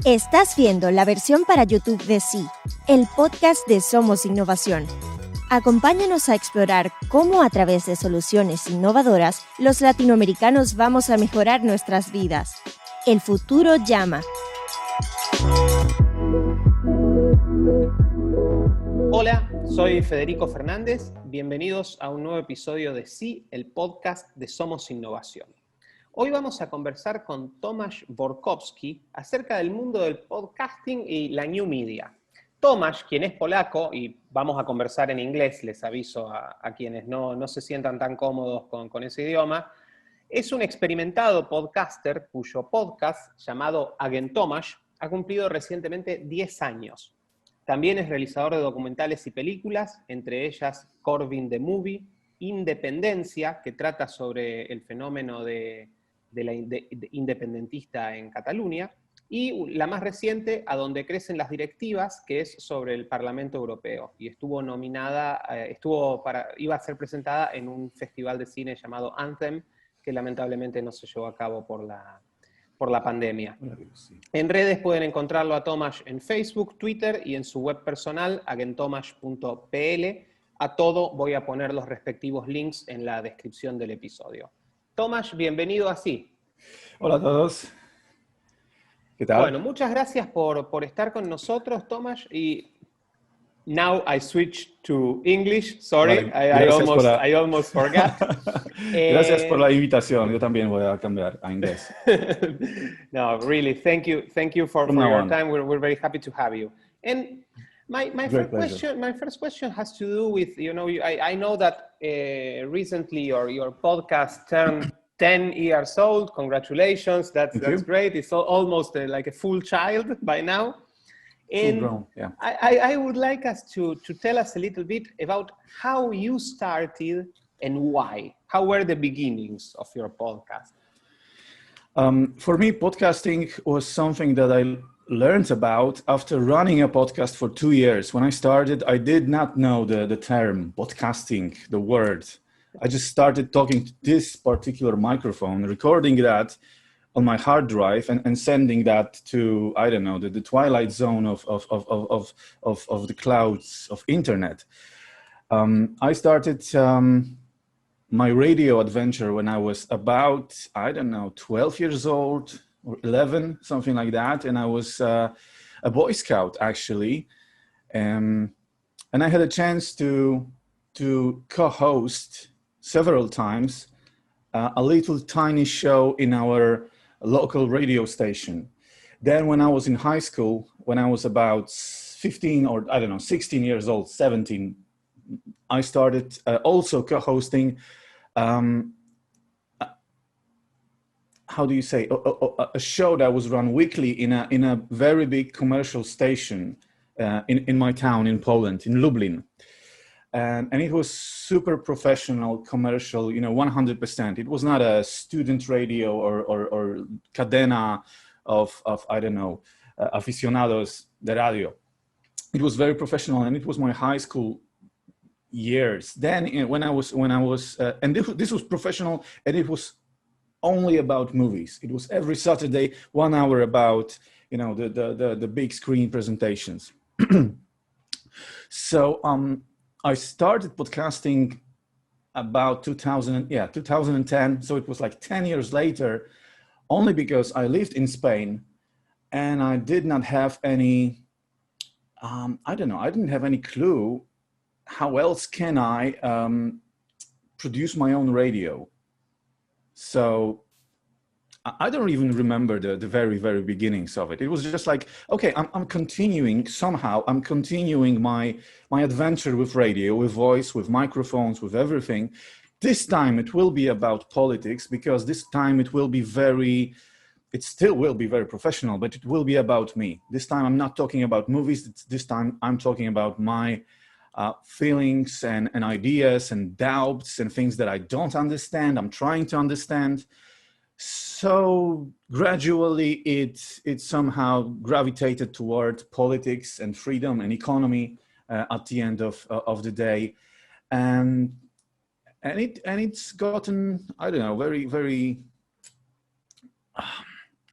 Estás viendo la versión para YouTube de Sí, el podcast de Somos Innovación. Acompáñanos a explorar cómo a través de soluciones innovadoras los latinoamericanos vamos a mejorar nuestras vidas. El futuro llama. Hola, soy Federico Fernández. Bienvenidos a un nuevo episodio de Sí, el podcast de Somos Innovación. Hoy vamos a conversar con Tomasz Borkowski acerca del mundo del podcasting y la new media. Tomasz, quien es polaco, y vamos a conversar en inglés, les aviso a quienes no se sientan tan cómodos con ese idioma, es un experimentado podcaster cuyo podcast, llamado Agentomasz, ha cumplido recientemente 10 años. También es realizador de documentales y películas, entre ellas Korwin The Movie, In-Dependencia, que trata sobre el fenómeno de independentista en Cataluña, y la más reciente, Adonde Crecen las Directivas, que es sobre el Parlamento Europeo, y estuvo nominada, iba a ser presentada en un festival de cine llamado Entre, que lamentablemente no se llevó a cabo por la pandemia. En redes pueden encontrarlo a Tomasz en Facebook, Twitter y en su web personal, agentomasz.pl. A todo voy a poner los respectivos links en la descripción del episodio. Tomasz, bienvenido a Sí. Hola a todos. ¿Qué tal? Bueno, muchas gracias por estar con nosotros, Tomasz. Y now I switch to English. Sorry, vale, I almost forgot. Gracias por la invitación. Yo también voy a cambiar a inglés. No, really, thank you for your time. We're very happy to have you. And my first question has to do with, I know that recently your podcast turned 10 years old. Congratulations, that's great. It's almost like a full child by now. And grown, yeah. I would like us to tell us a little bit about how you started and why. How were the beginnings of your podcast? For me, podcasting was something that I learned about after running a podcast for 2 years. When I started, I did not know the term podcasting, the word. I just started talking to this particular microphone, recording that on my hard drive and sending that to, I don't know, the twilight zone of the clouds of internet. I started my radio adventure when I was about, 12 years old or 11, something like that. And I was a Boy Scout, actually. And I had a chance to co-host several times a little tiny show in our local radio station. Then when I was in high school, when I was about 15 or 16 years old, 17, I started also co-hosting, a show that was run weekly in a very big commercial station in my town in Poland, in Lublin. And it was super professional, commercial, 100%. It was not a student radio or cadena of aficionados de radio. It was very professional, and it was my high school years. Then when I was, and this was professional, and it was only about movies. It was every Saturday, 1 hour about, the big screen presentations. So, I started podcasting about 2010. So it was like 10 years later, only because I lived in Spain and I did not have any, I didn't have any clue how else can I produce my own radio. So I don't even remember the very, very beginnings of it. It was just like, okay, I'm continuing my adventure with radio, with voice, with microphones, with everything. This time it will be about politics, because this time it still will be very professional, but it will be about me. This time I'm not talking about movies. This time I'm talking about my feelings and ideas and doubts and things that I don't understand. I'm trying to understand. So gradually it somehow gravitated toward politics and freedom and economy at the end of the day, and it's gotten, very, very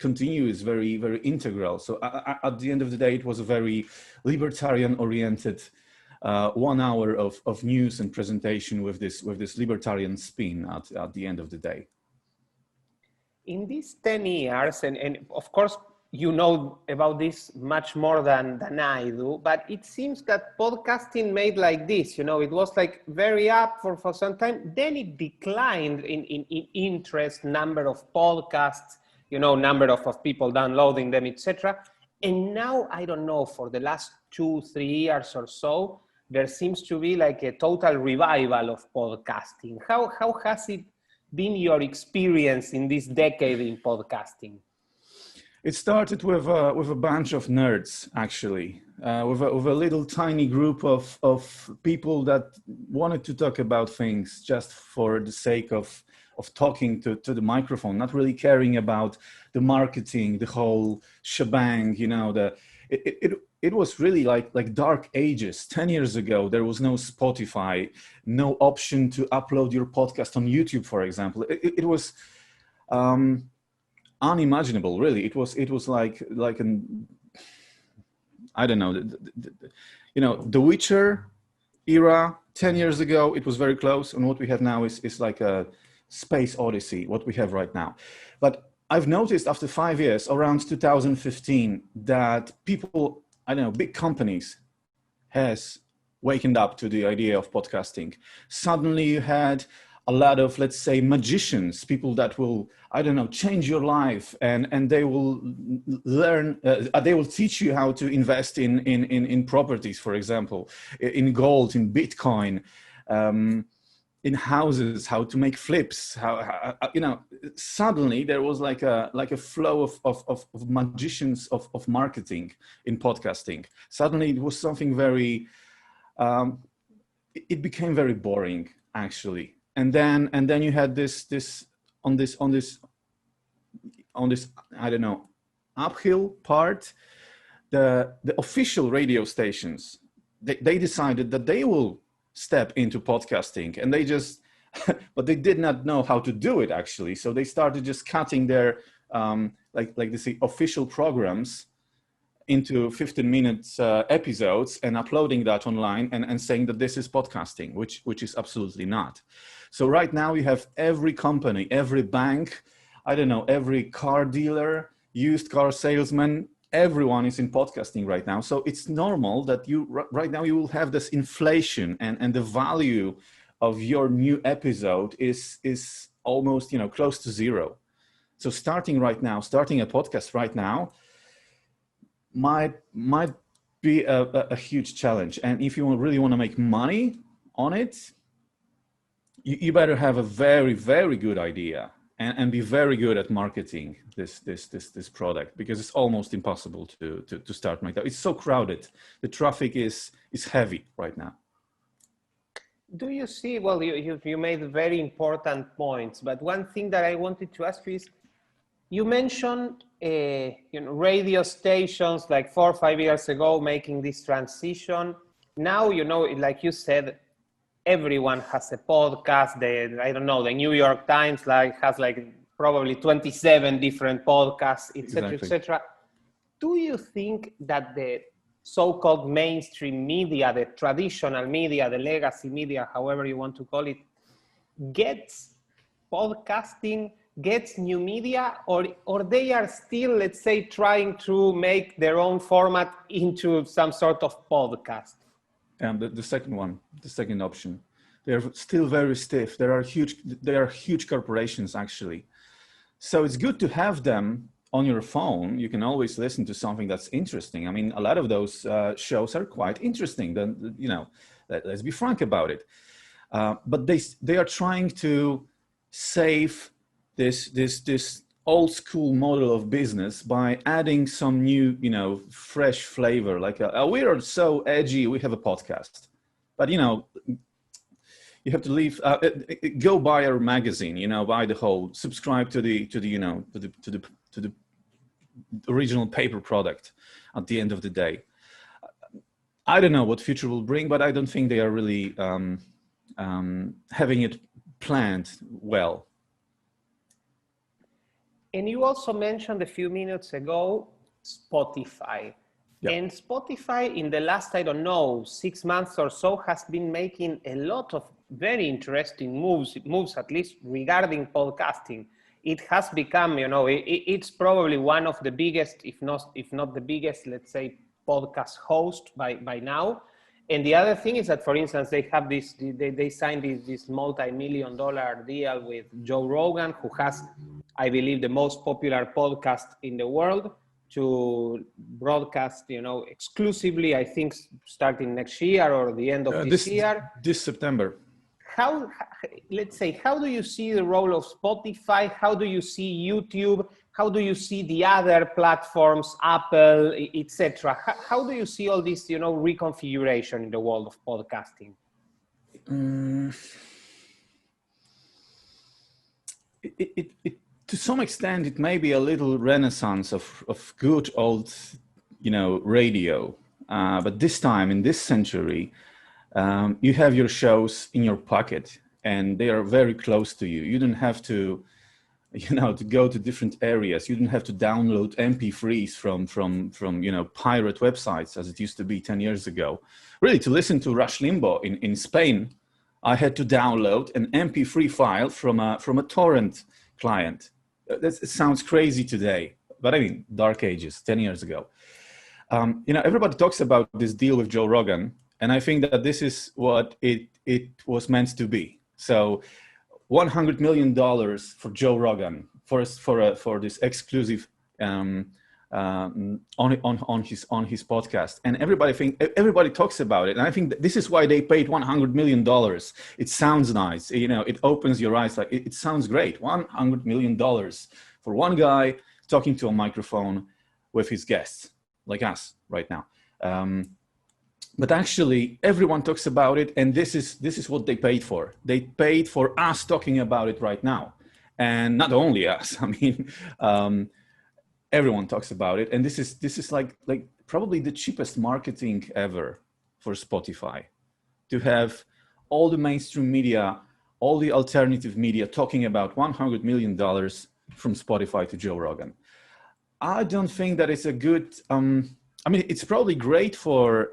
continue is very, very integral. So at the end of the day, it was a very libertarian-oriented 1 hour of news and presentation with this libertarian spin at the end of the day. In these 10 years, and of course, you know about this much more than I do, but it seems that podcasting made like this, it was like very up for some time, then it declined in interest, number of podcasts, number of people downloading them, etc. And now, I don't know, for the last 2-3 years or so, there seems to be like a total revival of podcasting. How has it been your experience in this decade in podcasting? It started with a bunch of nerds, actually, with a little tiny group of people that wanted to talk about things just for the sake of talking to the microphone, not really caring about the marketing, the whole shebang. It was really like dark ages. 10 years ago, there was no Spotify, no option to upload your podcast on YouTube, for example. It was unimaginable, really. It was like an, I don't know, the Witcher era 10 years ago. It was very close, and what we have now is like a space odyssey, what we have right now. But I've noticed after 5 years, around 2015, that people, I don't know, big companies has wakened up to the idea of podcasting. Suddenly you had a lot of, let's say, magicians, people that will, I don't know, change your life, and they will learn, they will teach you how to invest in properties, for example, in gold, in Bitcoin, in houses, how to make flips, how suddenly there was like a flow of magicians of marketing in podcasting. Suddenly it was something very, it became very boring, actually. And then you had this on this I don't know, uphill part, the official radio stations, they decided that they will step into podcasting, and they just but they did not know how to do it, actually. So they started just cutting their like they say official programs into 15-minute episodes and uploading that online and saying that this is podcasting, which is absolutely not. So right now you have every company, every bank, I don't know, every car dealer, used car salesman, everyone is in podcasting right now. So it's normal that right now you will have this inflation, and the value of your new episode is almost, close to zero. So starting a podcast right now might be a huge challenge. And if you really want to make money on it, you better have a very, very good idea and be very good at marketing this product, because it's almost impossible to start like that. It's so crowded. The traffic is heavy right now. Do you see, well, you made very important points, but one thing that I wanted to ask you is, you mentioned radio stations like 4 or 5 years ago making this transition. Now, like you said, everyone has a podcast. The New York Times has probably 27 different podcasts, etc., Exactly. etc. Do you think that the so-called mainstream media, the traditional media, the legacy media, however you want to call it, gets podcasting, gets new media, or they are still, let's say, trying to make their own format into some sort of podcast? And the second option, they're still very stiff. They are huge corporations, actually. So it's good to have them on your phone. You can always listen to something that's interesting. I mean, a lot of those shows are quite interesting. Then, let's be frank about it. But they are trying to save this old school model of business by adding some new, fresh flavor. Like we are so edgy, we have a podcast. But you have to leave. Go buy our magazine. Buy the whole. Subscribe to the original paper product. At the end of the day, I don't know what future will bring, but I don't think they are really having it planned well. And you also mentioned a few minutes ago, Spotify. Yeah. And Spotify in the last, I don't know, 6 months or so has been making a lot of very interesting moves at least regarding podcasting. It has become, it's probably one of the biggest, if not the biggest, let's say, podcast host by now. And the other thing is that, for instance, they have they signed this multi-million-dollar deal with Joe Rogan, who has, I believe, the most popular podcast in the world, to broadcast, exclusively, I think, starting next year or the end of this year. This September. Let's say, how do you see the role of Spotify? How do you see YouTube? How do you see the other platforms, Apple, etc.? How do you see all this, reconfiguration in the world of podcasting? To some extent, it may be a little renaissance of good old, radio. But this time, in this century, you have your shows in your pocket and they are very close to you. You don't have to, to go to different areas. You don't have to download MP3s from pirate websites as it used to be 10 years ago. Really, to listen to Rush Limbaugh in Spain, I had to download an MP3 file from a torrent client. It sounds crazy today, but I mean, dark ages, 10 years ago. Everybody talks about this deal with Joe Rogan, and I think that this is what it was meant to be. So $100 million for Joe Rogan for this exclusive on his podcast, and everybody talks about it, and I think that this is why they paid $100 million. It sounds nice, it opens your eyes, like it sounds great. $100 million for one guy talking to a microphone with his guests, like us right now. But actually, everyone talks about it, and this is what they paid for. They paid for us talking about it right now, and not only us. I mean, everyone talks about it, and this is like probably the cheapest marketing ever for Spotify, to have all the mainstream media, all the alternative media talking about $100 million from Spotify to Joe Rogan. I don't think that it's a good. It's probably great for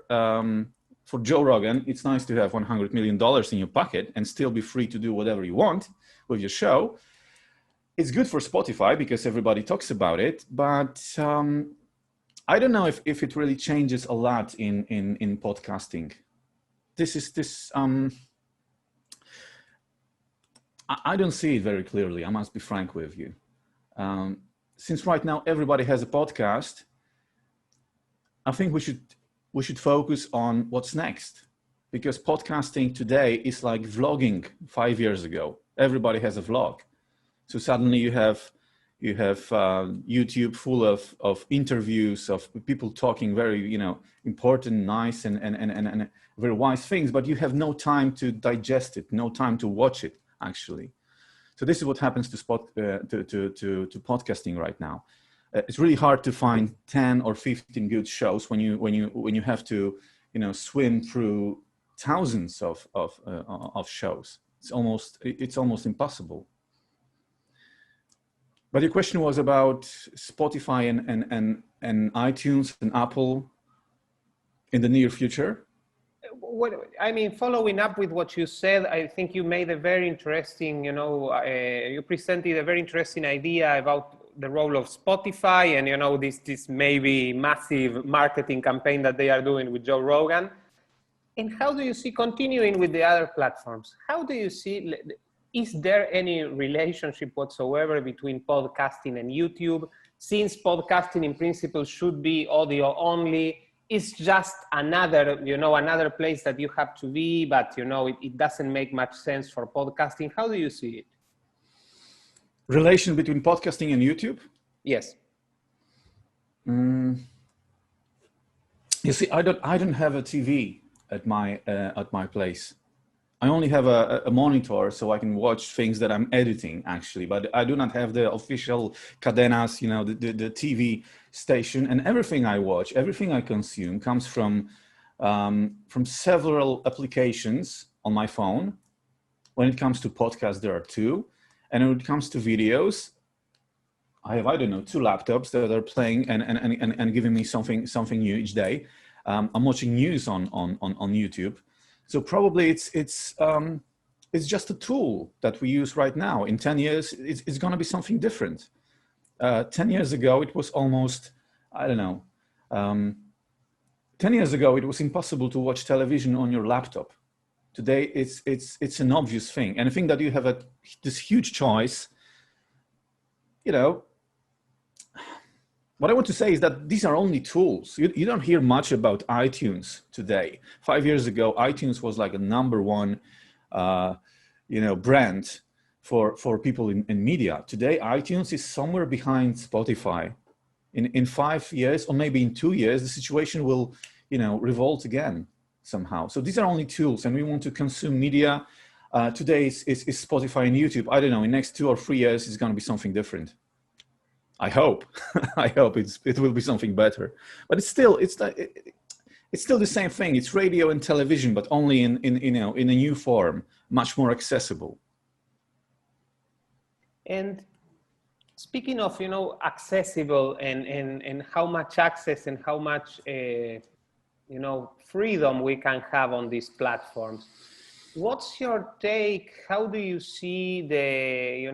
Joe Rogan. It's nice to have $100 million in your pocket and still be free to do whatever you want with your show. It's good for Spotify because everybody talks about it, but I don't know if it really changes a lot in podcasting. I don't see it very clearly. I must be frank with you. Since right now everybody has a podcast, I think we should focus on what's next, because podcasting today is like vlogging 5 years ago. Everybody has a vlog. So suddenly you have YouTube full of interviews of people talking very, important, nice and very wise things, but you have no time to digest it, no time to watch it actually. So this is what happens to podcasting right now. It's really hard to find 10 or 15 good shows when you have to, swim through thousands of shows. It's almost impossible. But your question was about Spotify and iTunes and Apple in the near future. Following up with what you said, I think you made a very interesting, you presented a very interesting idea about the role of Spotify and, this maybe massive marketing campaign that they are doing with Joe Rogan. And how do you see continuing with the other platforms? How do you see, is there any relationship whatsoever between podcasting and YouTube? Since podcasting in principle should be audio only, it's just another place that you have to be, but it doesn't make much sense for podcasting. How do you see it? Relation between podcasting and YouTube? Yes. You see, I don't have a TV at my place. I only have a monitor so I can watch things that I'm editing actually, but I do not have the official cadenas, the TV station. And everything I watch, everything I consume comes from several applications on my phone. When it comes to podcasts, there are two. And when it comes to videos, I have, I don't know, 2 laptops that are playing and giving me something new each day. I'm watching news on YouTube. So probably it's just a tool that we use right now. In 10 years, it's going to be something different. 10 years ago, it was almost, I don't know, 10 years ago, it was impossible to watch television on your laptop. Today, it's an obvious thing. And I think that you have this huge choice. You know, what I want to say is that these are only tools. You don't hear much about iTunes today. 5 years ago, iTunes was like a #1, brand for people in media. Today, iTunes is somewhere behind Spotify. In 5 years, or maybe in 2 years, the situation will, revolt again somehow. So these are only tools, and we want to consume media. Today is Spotify and YouTube. I don't know, in the next 2 or 3 years, it's going to be something different. I hope. I hope it will be something better. But it's still the same thing. It's radio and television, but only in a new form, much more accessible. And speaking of, accessible and how much access and how much, freedom we can have on these platforms, what's your take? How do you see the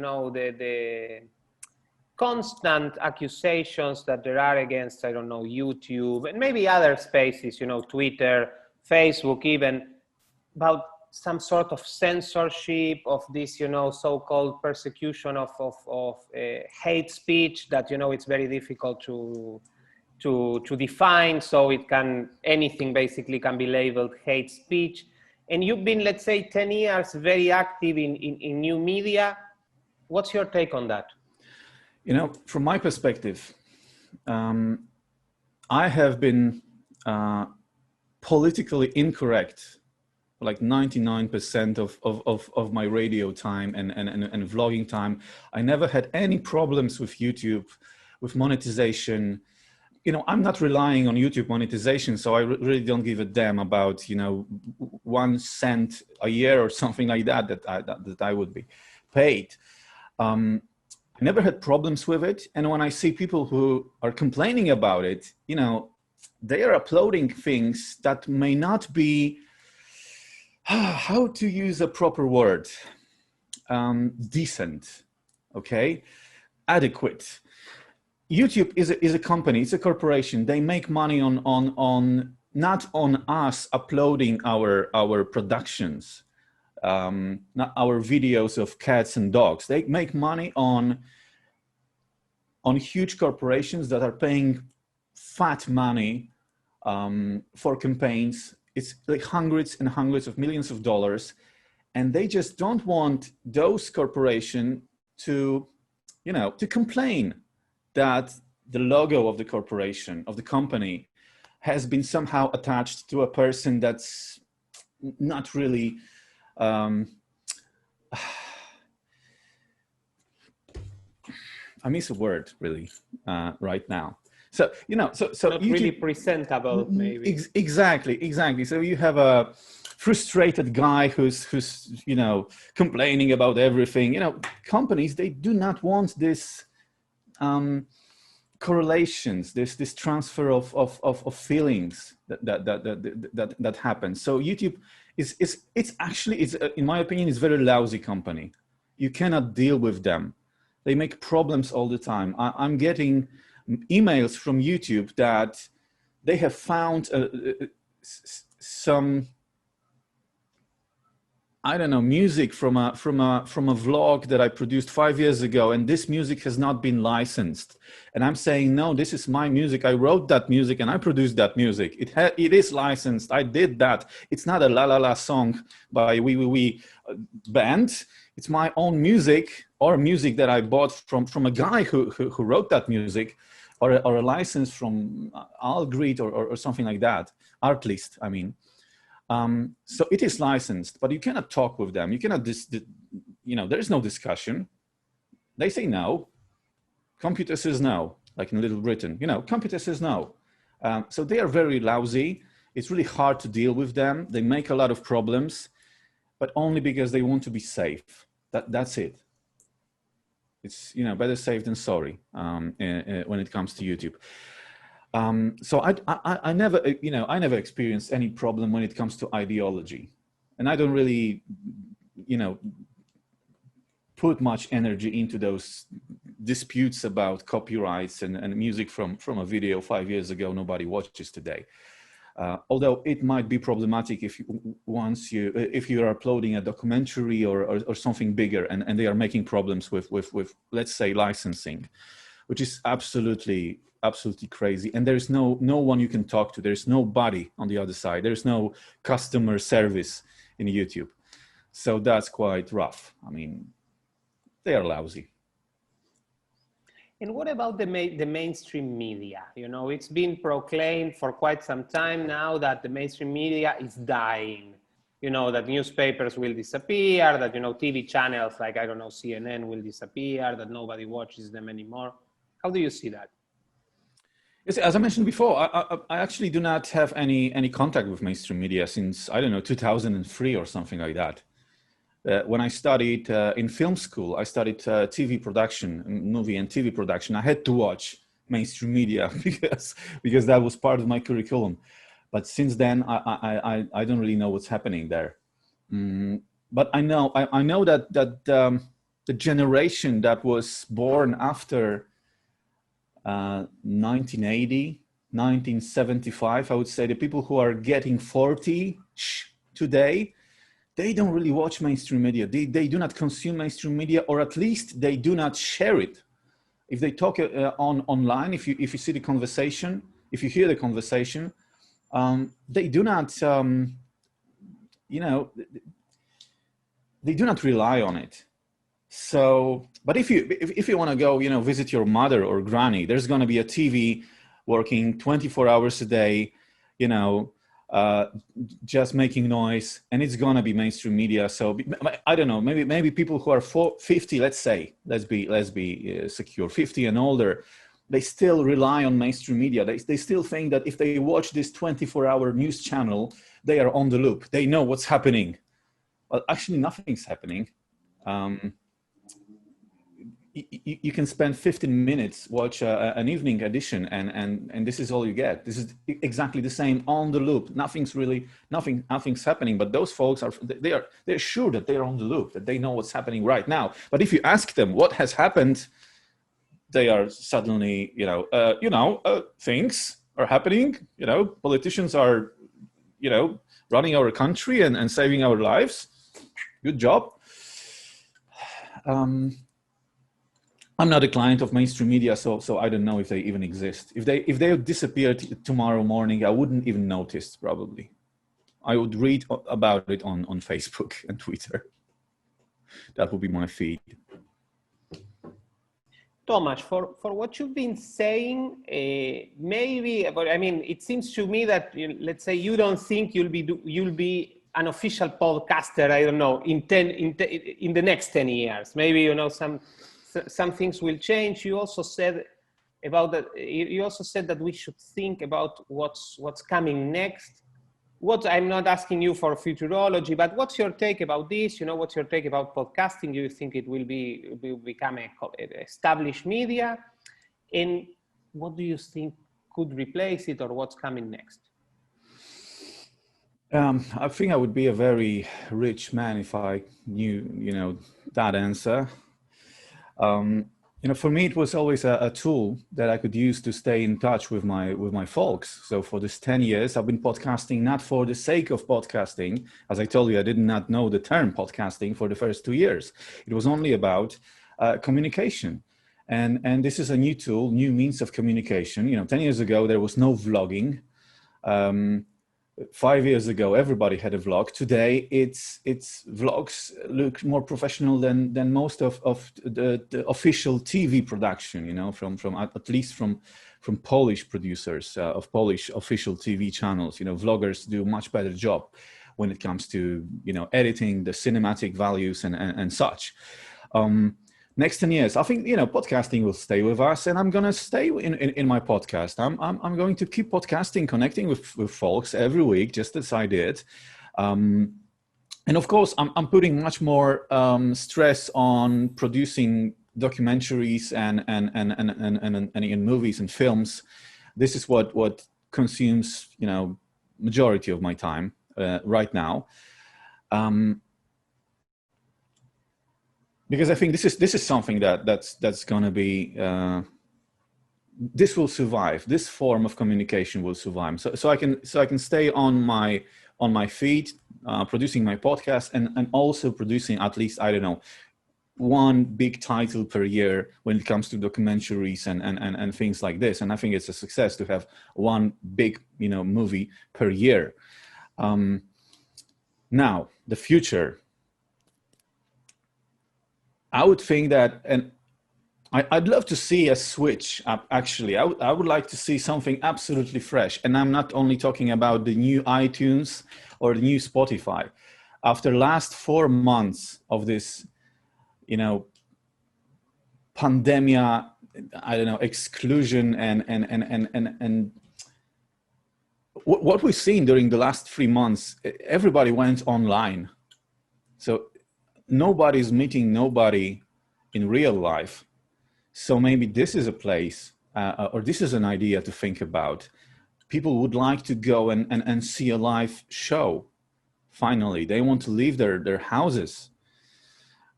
constant accusations that there are against, I don't know, YouTube and maybe other spaces, Twitter, Facebook even, about some sort of censorship of this, so-called persecution of hate speech that, it's very difficult to define. So anything basically can be labeled hate speech. And you've been, let's say, 10 years very active in new media. What's your take on that? From my perspective, I have been politically incorrect like 99% of my radio time and vlogging time. I never had any problems with YouTube, with monetization. I'm not relying on YouTube monetization, so I really don't give a damn about, 1 cent a year or something like that I would be paid. I never had problems with it. And when I see people who are complaining about it, they are uploading things that may not be, how to use a proper word, decent, okay, adequate. YouTube is a company, it's a corporation. They make money on not on us uploading our productions, not our videos of cats and dogs. They make money on huge corporations that are paying fat money for campaigns. It's like hundreds and hundreds of millions of dollars, and they just don't want those corporations to complain that the logo of the corporation, of the company, has been somehow attached to a person that's not really I miss a word really right now. So so not really presentable, maybe. Exactly. So you have a frustrated guy who's complaining about everything. Companies, they do not want this correlations, this transfer of feelings that happens. So YouTube it's actually in my opinion, is very lousy company. You cannot deal with them. They make problems all the time. I'm getting emails from YouTube that they have found some, I don't know, music from a vlog that I produced 5 years ago, and this music has not been licensed. And I'm saying, no, this is my music. I wrote that music and I produced that music. It is licensed. I did that. It's not a la la la song by We band. It's my own music, or music that I bought from a guy who wrote that music, or a license from Algrid or something like that. Artlist, I mean. So it is licensed, but you cannot talk with them. You cannot, there is no discussion. They say no. Computer says no, like in Little Britain. Computer says no. So they are very lousy. It's really hard to deal with them. They make a lot of problems, but only because they want to be safe. That's it. It's, better safe than sorry when it comes to YouTube. So I never, I never experienced any problem when it comes to ideology, and I don't really, put much energy into those disputes about copyrights and music from a video 5 years ago nobody watches today. Although it might be problematic if you're uploading a documentary or something bigger, and they are making problems with let's say licensing, which is absolutely crazy. And there's no one you can talk to. There's nobody on the other side. There's no customer service in YouTube. So that's quite rough. I mean, they are lousy. And what about the mainstream media? It's been proclaimed for quite some time now that the mainstream media is dying. That newspapers will disappear, that, TV channels like, I don't know, CNN will disappear, that nobody watches them anymore. How do you see that? Yes, as I mentioned before, I actually do not have any contact with mainstream media since, I don't know, 2003 or something like that. When I studied in film school, I studied TV production, movie and TV production. I had to watch mainstream media because that was part of my curriculum. But since then, I don't really know what's happening there. But I know that the generation that was born after 1980, 1975, I would say the people who are getting 40 today, they don't really watch mainstream media. They do not consume mainstream media, or at least they do not share it. If they talk online, if you see the conversation, if you hear the conversation, they do not, they do not rely on it. So, but if you want to go, visit your mother or granny, there's going to be a TV working 24 hours a day, just making noise, and it's going to be mainstream media. So I don't know, maybe people who are 50, let's be secure, 50 and older, they still rely on mainstream media. They still think that if they watch this 24-hour news channel, they are on the loop. They know what's happening. Well, actually, nothing's happening. You can spend 15 minutes, watch an evening edition, and this is all you get. This is exactly the same, on the loop. Nothing's happening. But those folks they're sure that they're on the loop, that they know what's happening right now. But if you ask them what has happened, they are suddenly, things are happening. Politicians are, running our country and saving our lives. Good job. I'm not a client of mainstream media, so I don't know if they even exist. If they disappeared tomorrow morning, I wouldn't even notice, probably. I would read about it on Facebook and Twitter. That would be my feed. Tomasz, for what you've been saying, but I mean, it seems to me that, let's say, you don't think you'll be an official podcaster, I don't know, in the next 10 years. Maybe, some things will change. You also said about that. You also said that we should think about what's coming next. I'm not asking you for futurology, but what's your take about this? What's your take about podcasting? Do you think it will become an established media? And what do you think could replace it, or what's coming next? I think I would be a very rich man if I knew, that answer. For me, it was always a tool that I could use to stay in touch with my folks. So for this 10 years, I've been podcasting not for the sake of podcasting. As I told you, I did not know the term podcasting for the first 2 years. It was only about communication. And this is a new tool, new means of communication. 10 years ago, there was no vlogging. 5 years ago, everybody had a vlog. Today, it's vlogs look more professional than most of the official TV production. From at least from Polish producers of Polish official TV channels. Vloggers do a much better job when it comes to editing, the cinematic values and such. Next 10 years, I think, podcasting will stay with us, and I'm going to stay in my podcast. I'm going to keep podcasting, connecting with folks every week, just as I did. And of course, I'm putting much more stress on producing documentaries and in movies and films, this is what consumes, majority of my time right now. Because I think this is something that's going to be, this will survive. This form of communication will survive. So I can stay on my feet, producing my podcast and also producing at least, I don't know, one big title per year when it comes to documentaries and things like this. And I think it's a success to have one big, movie per year. Now, the future. I would think that, and I'd love to see a switch up, actually. I would like to see something absolutely fresh. And I'm not only talking about the new iTunes or the new Spotify. After last 4 months of this, pandemia, I don't know, exclusion and what we've seen during the last 3 months, everybody went online. So nobody's meeting nobody in real life. So maybe this is a place, or this is an idea to think about. People would like to go and see a live show. Finally, they want to leave their houses,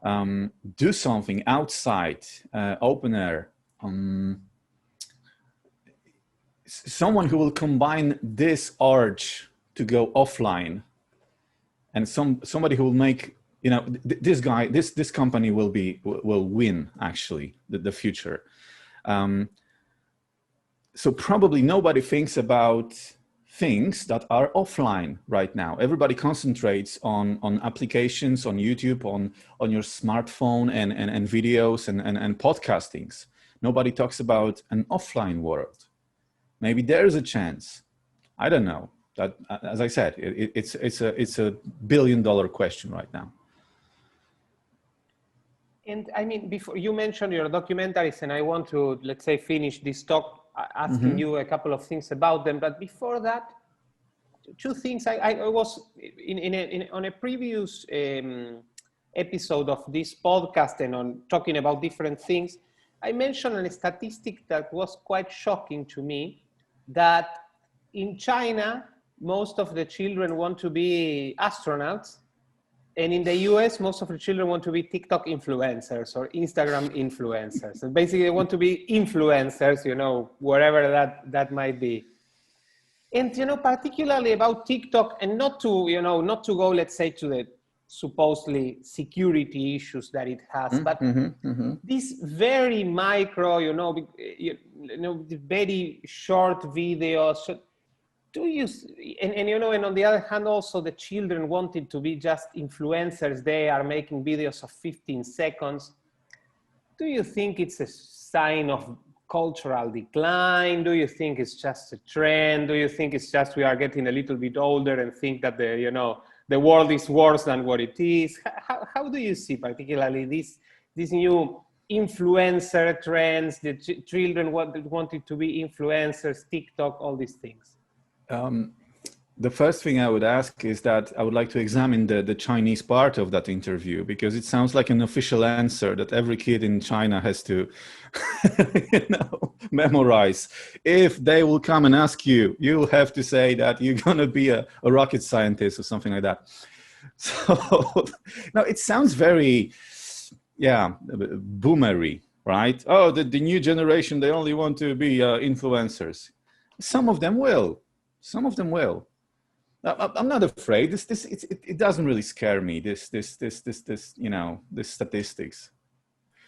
do something outside, open air. Someone who will combine this urge to go offline, and somebody who will make, this company will win actually the future. So probably nobody thinks about things that are offline right now. Everybody concentrates on applications, on YouTube, on your smartphone and videos and podcastings. Nobody talks about an offline world. Maybe there's a chance. I don't know. That, as I said, it's a $1 billion question right now. And I mean, before you mentioned your documentaries, and I want to, let's say, finish this talk asking you a couple of things about them. But before that, two things. I was on a previous episode of this podcast and on talking about different things. I mentioned a statistic that was quite shocking to me, that in China, most of the children want to be astronauts. And in the US, most of the children want to be TikTok influencers or Instagram influencers. And basically, they want to be influencers, wherever that might be. And, particularly about TikTok, and not to go, let's say, to the supposedly security issues that it has, but this very micro, very short videos. And on the other hand, also the children wanted to be just influencers. They are making videos of 15 seconds. Do you think it's a sign of cultural decline? Do you think it's just a trend? Do you think it's just we are getting a little bit older and think that the world is worse than what it is? How do you see particularly these new influencer trends, the children wanted to be influencers, TikTok, all these things? The first thing I would ask is that I would like to examine the Chinese part of that interview, because it sounds like an official answer that every kid in China has to memorize. If they will come and ask you, you'll have to say that you're going to be a rocket scientist or something like that. So now it sounds very, boomery, right? Oh, the new generation, they only want to be influencers. Some of them will. Some of them will. I'm not afraid. It doesn't really scare me. This statistics.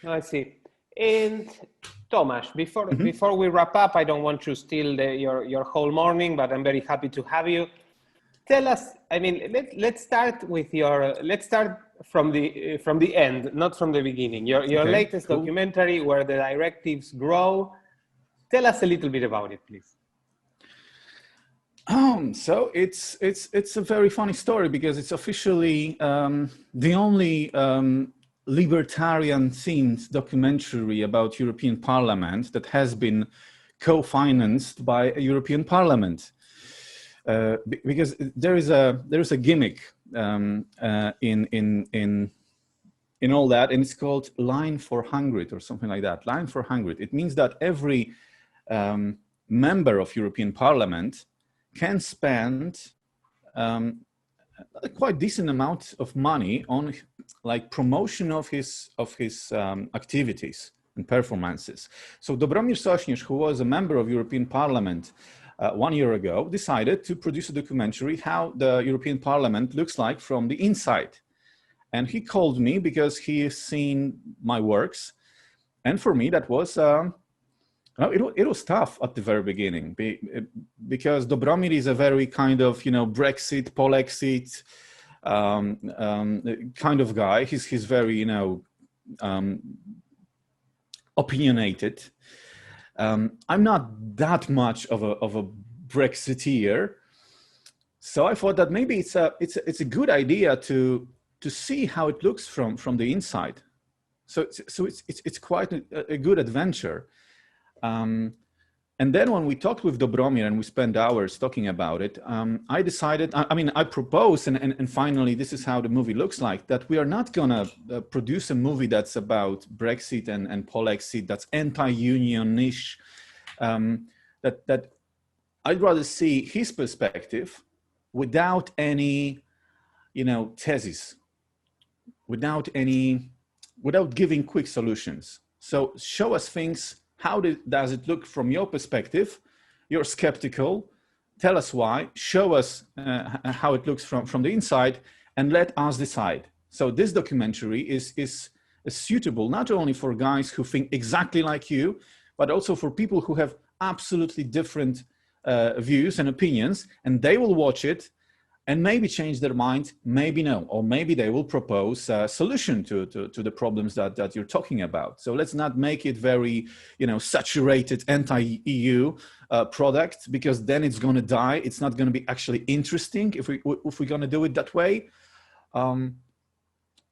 I see. And Tomasz, before we wrap up, I don't want to steal your whole morning, but I'm very happy to have you. Tell us. I mean, let's start from the end, not from the beginning. Your latest documentary, Where the Directives Grow. Tell us a little bit about it, please. So it's a very funny story, because it's officially the only libertarian-themed documentary about European Parliament that has been co-financed by a European Parliament. Because there is a gimmick in in all that, and it's called Line for 100 or something like that. Line for 100. It means that every member of European Parliament can spend a quite decent amount of money on like promotion of his activities and performances. So Dobromir Sośnierz, who was a member of European Parliament 1 year ago, decided to produce a documentary how the European Parliament looks like from the inside. And he called me because he has seen my works. And for me, that was, it was tough at the very beginning because Dobromir is a very kind of, Brexit, Polexit kind of guy. He's very, opinionated. I'm not that much of a Brexiteer. So I thought that maybe it's a good idea to see how it looks from the inside. So it's quite a good adventure. And then when we talked with Dobromir and we spent hours talking about it, I decided, I proposed, and finally this is how the movie looks like, that we are not gonna produce a movie that's about Brexit and Polexit, that's anti-union-ish, that I'd rather see his perspective without any, thesis, without giving quick solutions. So show us things. How does it look from your perspective? You're skeptical. Tell us why. Show us how it looks from the inside, and let us decide. So this documentary is suitable not only for guys who think exactly like you, but also for people who have absolutely different views and opinions, and they will watch it and maybe change their mind, maybe no, or maybe they will propose a solution to the problems that you're talking about. So let's not make it very, saturated anti-EU product, because then it's going to die. It's not going to be actually interesting if we're going to do it that way.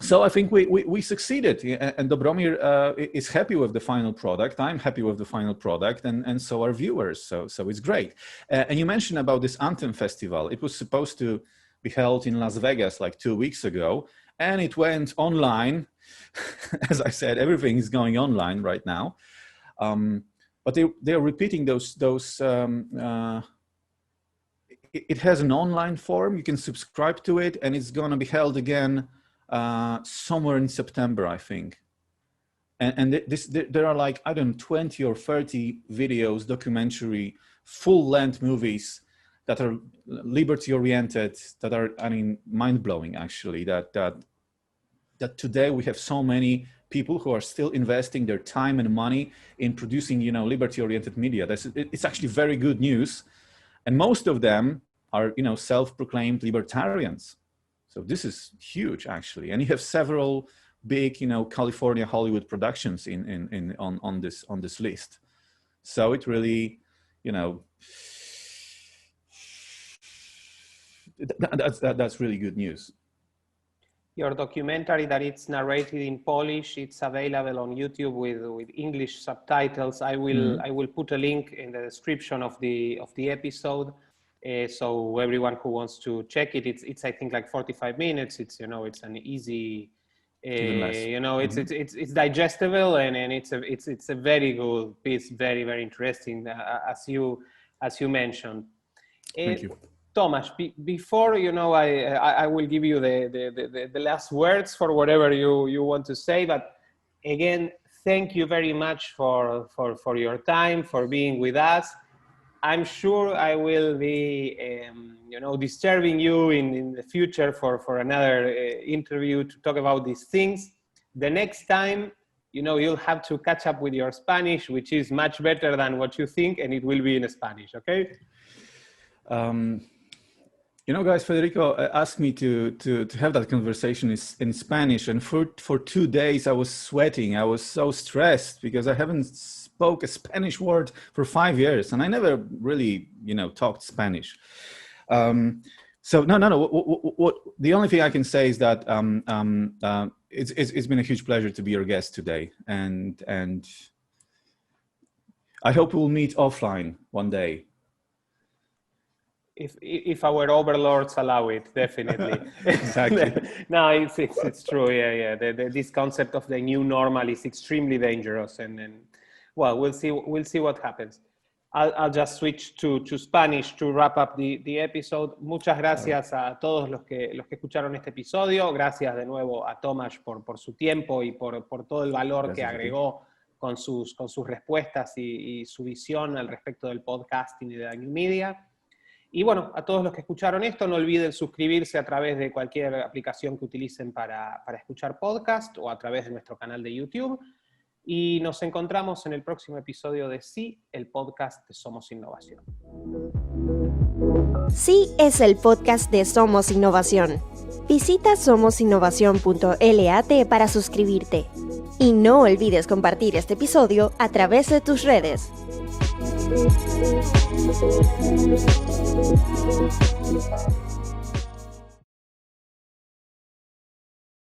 So I think we succeeded, and Dobromir is happy with the final product. I'm happy with the final product, and so are viewers. So it's great. And you mentioned about this Anthem Festival. It was supposed to be held in Las Vegas like 2 weeks ago, and it went online. As I said, everything is going online right now. But they're repeating those. It has an online form. You can subscribe to it, and it's going to be held again somewhere in September, I think. And there are like, 20 or 30 videos, documentary, full-length movies that are liberty-oriented, that are, mind-blowing, actually, that today we have so many people who are still investing their time and money in producing, liberty-oriented media. It's actually very good news. And most of them are, self-proclaimed libertarians. So this is huge, actually, and you have several big, California Hollywood productions on this list. So it really, that's really good news. Your documentary, that it's narrated in Polish, it's available on YouTube with English subtitles. I will put a link in the description of the episode. So everyone who wants to check it, it's I think like 45 minutes. It's it's an easy, it's digestible, and it's a very good piece, very very interesting, as you mentioned. Thank you, Tomasz. Before I will give you the last words for whatever you want to say. But again, thank you very much for your time, for being with us. I'm sure I will be, disturbing you in the future for another interview to talk about these things. The next time, you'll have to catch up with your Spanish, which is much better than what you think, and it will be in Spanish, okay? Guys, Federico asked me to have that conversation in Spanish, and for 2 days I was sweating. I was so stressed because I haven't spoke a Spanish word for 5 years, and I never really, talked Spanish. So no. What the only thing I can say is that it's been a huge pleasure to be your guest today, and I hope we'll meet offline one day. If our overlords allow it, definitely. Exactly. No, it's true. Yeah. This concept of the new normal is extremely dangerous, and well, we'll see what happens. I'll just switch to Spanish to wrap up the episode. Muchas gracias a todos los que escucharon este episodio. Gracias de nuevo a Tomasz por su tiempo y por todo el valor que agregó con sus respuestas y su visión al respecto del podcasting y de la new media. Y bueno, a todos los que escucharon esto, no olviden suscribirse a través de cualquier aplicación que utilicen para escuchar podcast o a través de nuestro canal de YouTube. Y nos encontramos en el próximo episodio de Sí, el podcast de Somos Innovación. Sí es el podcast de Somos Innovación. Visita SomosInnovacion.lat para suscribirte. Y no olvides compartir este episodio a través de tus redes.